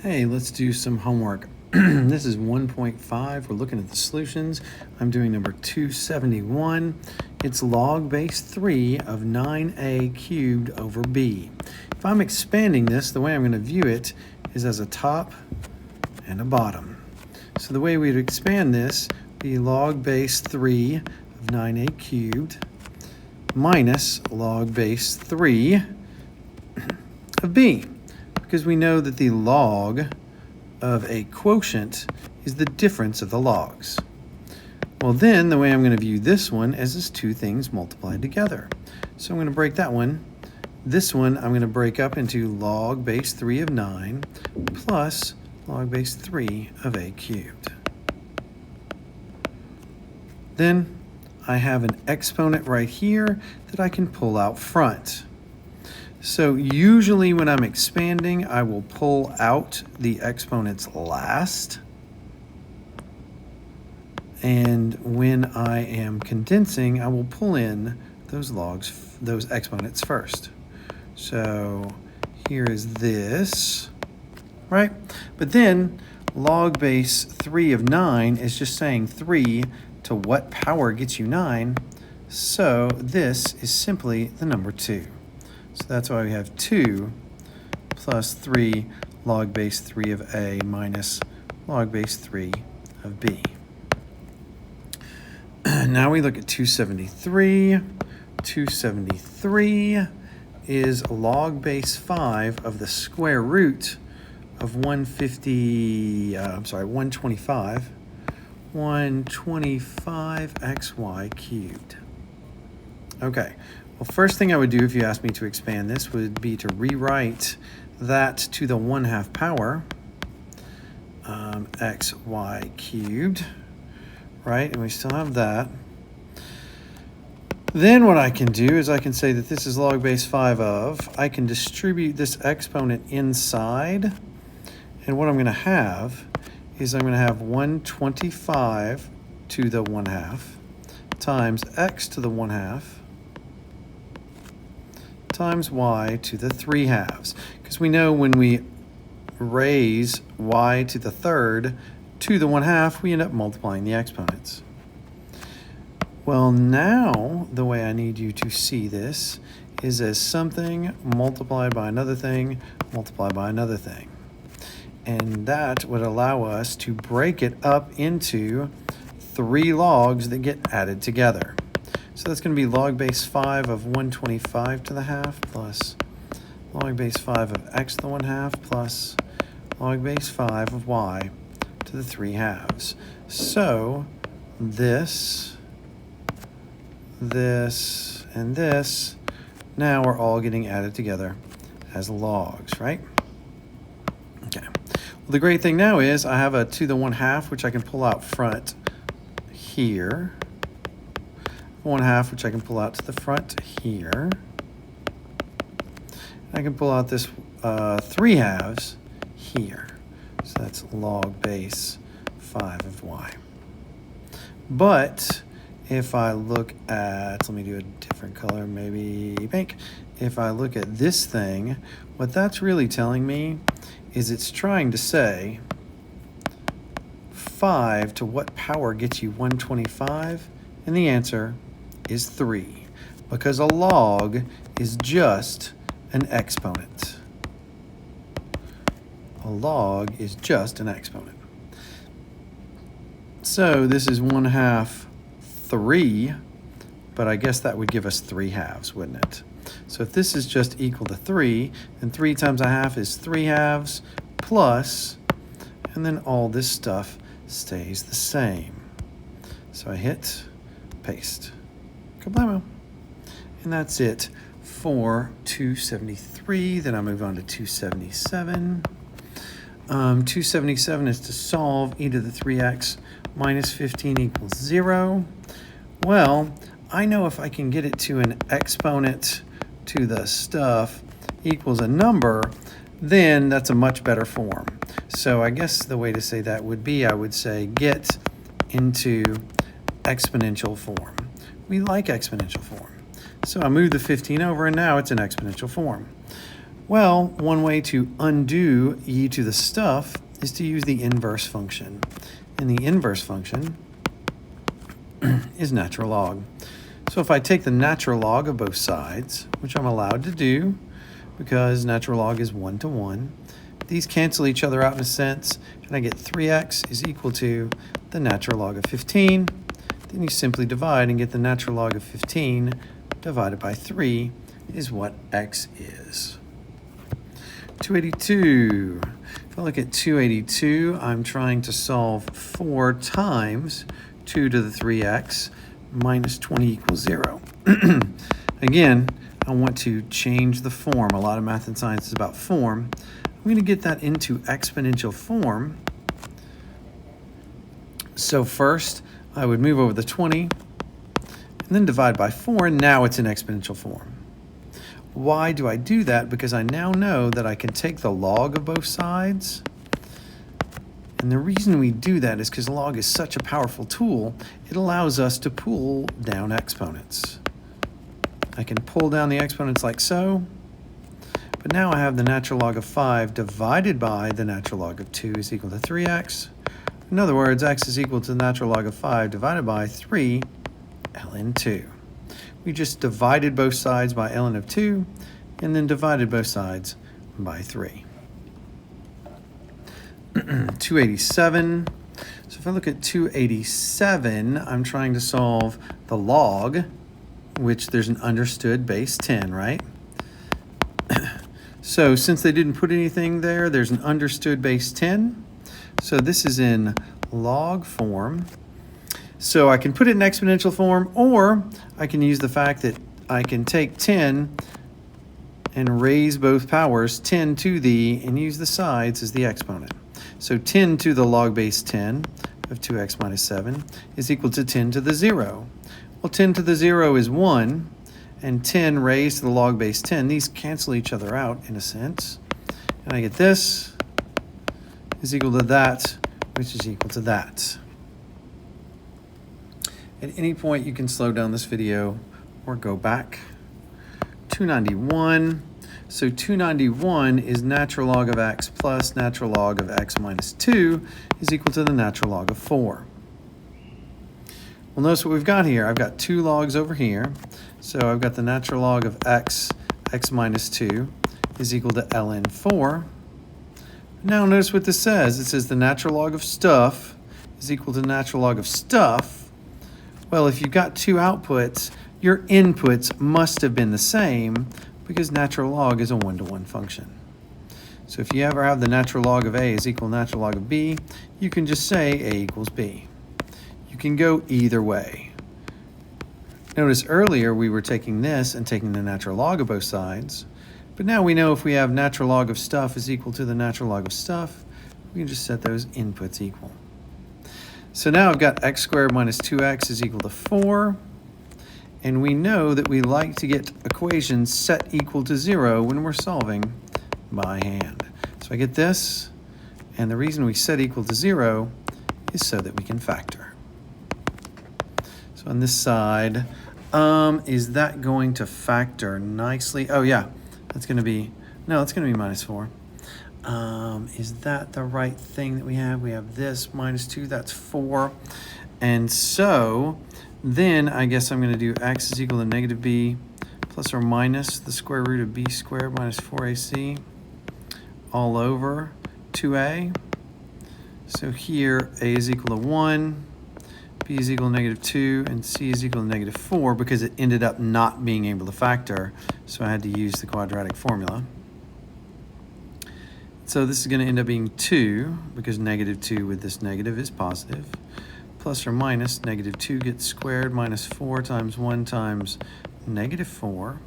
Hey, let's do some homework. This is 1.5. We're looking at the solutions. I'm doing number 271. It's log base 3 of 9a cubed over b. If I'm expanding this, the way I'm going to view it is as a top and a bottom. So the way we'd expand this would be log base 3 of 9a cubed minus log base 3 of b, because we know that the log of a quotient is the difference of the logs. Well, then the way I'm going to view this one is as two things multiplied together. So I'm going to break that one. This one I'm going to break up into log base 3 of 9 plus log base 3 of a cubed. Then I have an exponent right here that I can pull out front. So usually when I'm expanding, I will pull out the exponents last. And when I am condensing, I will pull in those exponents first. So here is this, right? But then log base 3 of 9 is just saying 3 to what power gets you 9. So this is simply the number 2. So that's why we have 2 plus 3 log base 3 of a minus log base 3 of b. Now we look at 273. 273 is log base 5 of the square root of 125. 125xy cubed. Okay. Well, first thing I would do if you asked me to expand this would be to rewrite that to the 1/2 power, xy cubed, right? And we still have that. Then what I can do is I can say that this is log base 5 of, I can distribute this exponent inside, and what I'm going to have is I'm going to have 125 to the 1/2 times x to the 1/2 times y to the 3/2, because we know when we raise y to the third to the 1/2, we end up multiplying the exponents. Well, now the way I need you to see this is as something multiplied by another thing multiplied by another thing. And that would allow us to break it up into 3 logs that get added together. So that's going to be log base 5 of 125 to the 1/2 plus log base 5 of x to the 1/2 plus log base 5 of y to the 3/2. So this, and this now are all getting added together as logs, right? Okay. Well, the great thing now is I have a to the 1/2, which I can pull out front here. 1/2, which I can pull out to the front here. I can pull out this 3/2 here. So that's log base 5 of y. But if I look at, let me do a different color, maybe pink. If I look at this thing, what that's really telling me is it's trying to say 5 to what power gets you 125? And the answer is 3, because a log is just an exponent. A log is just an exponent. So this is 1/2 3, but I guess that would give us 3/2, wouldn't it? So if this is just equal to 3, then 3 times 1/2 is 3/2 plus, and then all this stuff stays the same. So I hit paste. Kablamo. And that's it for 273. Then I move on to 277. 277 is to solve e to the 3x minus 15 equals 0. Well, I know if I can get it to an exponent to the stuff equals a number, then that's a much better form. So I guess the way to say that would be, I would say get into exponential form. We like exponential form. So I move the 15 over, and now it's an exponential form. Well, one way to undo e to the stuff is to use the inverse function. And the inverse function is natural log. So if I take the natural log of both sides, which I'm allowed to do because natural log is 1 to 1, these cancel each other out in a sense, and I get 3x is equal to the natural log of 15. Then you simply divide and get the natural log of 15 divided by 3 is what x is. 282. If I look at 282, I'm trying to solve 4 times 2 to the 3x minus 20 equals 0. Again, I want to change the form. A lot of math and science is about form. I'm going to get that into exponential form. So first, I would move over the 20, and then divide by 4, and now it's in exponential form. Why do I do that? Because I now know that I can take the log of both sides. And the reason we do that is because log is such a powerful tool, it allows us to pull down exponents. I can pull down the exponents like so, but now I have the natural log of 5 divided by the natural log of 2 is equal to 3x. In other words, x is equal to the natural log of 5 divided by 3 ln 2. We just divided both sides by ln of 2 and then divided both sides by 3. 287. So if I look at 287, I'm trying to solve the log, which there's an understood base 10, right? So since they didn't put anything there, there's an understood base 10. So this is in log form. So I can put it in exponential form, or I can use the fact that I can take 10 and raise both powers 10 to the, and use the sides as the exponent. So 10 to the log base 10 of 2x minus 7 is equal to 10 to the 0. Well, 10 to the 0 is 1, and 10 raised to the log base 10, these cancel each other out in a sense. And I get this is equal to that, which is equal to that. At any point, you can slow down this video or go back. 291. So 291 is natural log of x plus natural log of x minus 2 is equal to the natural log of 4. Well, notice what we've got here. I've got 2 logs over here. So I've got the natural log of x minus 2 is equal to ln 4. Now notice what this says. It says the natural log of stuff is equal to the natural log of stuff. Well, if you've got 2 outputs, your inputs must have been the same because natural log is a 1-to-1 function. So if you ever have the natural log of a is equal to natural log of b, you can just say a equals b. You can go either way. Notice earlier we were taking this and taking the natural log of both sides, but now we know if we have natural log of stuff is equal to the natural log of stuff, we can just set those inputs equal. So now I've got x squared minus 2x is equal to 4. And we know that we like to get equations set equal to 0 when we're solving by hand. So I get this, and the reason we set equal to 0 is so that we can factor. So on this side, is that going to factor nicely? Oh yeah, that's going to be, no, it's going to be minus 4. Is that the right thing that we have? We have this minus 2, that's 4. And so then I guess I'm going to do x is equal to negative b plus or minus the square root of b squared minus 4ac all over 2a. So here a is equal to 1, b is equal to negative 2, and c is equal to negative 4 because it ended up not being able to factor, so I had to use the quadratic formula. So this is going to end up being 2 because negative 2 with this negative is positive. Plus or minus negative 2 gets squared minus 4 times 1 times negative 4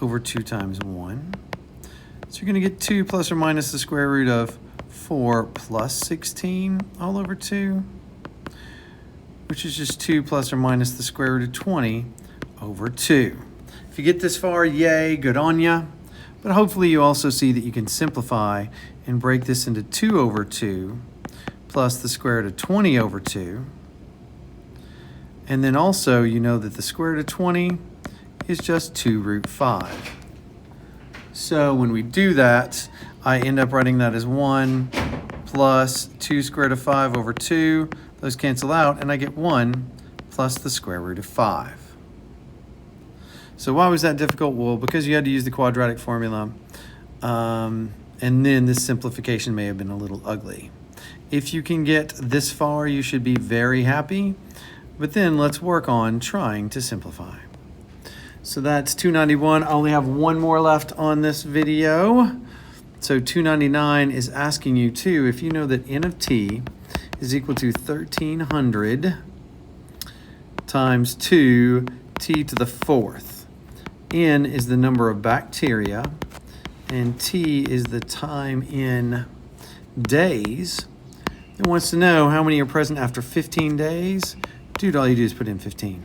over 2 times 1. So you're going to get 2 plus or minus the square root of 4 plus 16 all over 2, which is just 2 plus or minus the square root of 20 over 2. If you get this far, yay, good on ya. But hopefully you also see that you can simplify and break this into 2 over 2 plus the square root of 20 over 2. And then also you know that the square root of 20 is just 2 root 5. So when we do that, I end up writing that as 1 plus 2 square root of 5 over 2. Those cancel out, and I get 1 plus the square root of 5. So why was that difficult? Well, because you had to use the quadratic formula, and then this simplification may have been a little ugly. If you can get this far, you should be very happy, but then let's work on trying to simplify. So that's 291. I only have one more left on this video. So 299 is asking you too, if you know that n of t is equal to 1300 times 2 t to the 4th. N is the number of bacteria, and t is the time in days. It wants to know how many are present after 15 days. Dude, all you do is put in 15.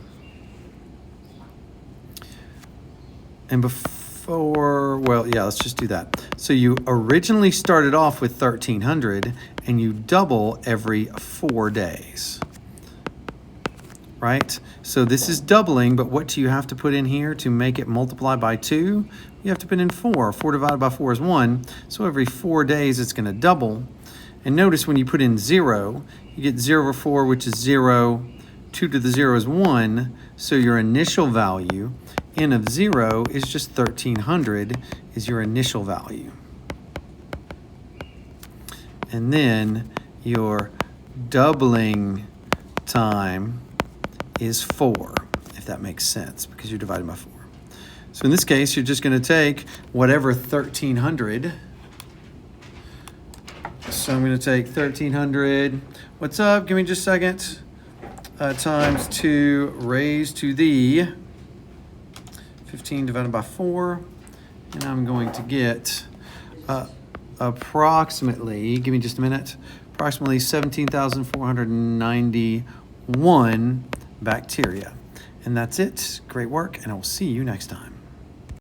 And before, well, yeah, let's just do that. So you originally started off with 1300 and you double every 4 days, right? So this is doubling, but what do you have to put in here to make it multiply by 2? You have to put in 4. 4 divided by 4 is 1. So every 4 days it's going to double. And notice when you put in 0, you get 0 over 4, which is 0. 2 to the 0 is 1. So your initial value, n of 0, is just 1300 is your initial value. And then your doubling time is 4, if that makes sense, because you're dividing by 4. So in this case, you're just going to take whatever 1300. So I'm going to take 1300. What's up? Give me just a second. Times 2 raised to the 15 divided by 4. And I'm going to get approximately, give me just a minute, approximately 17,491 bacteria. And that's it. Great work, and I will see you next time.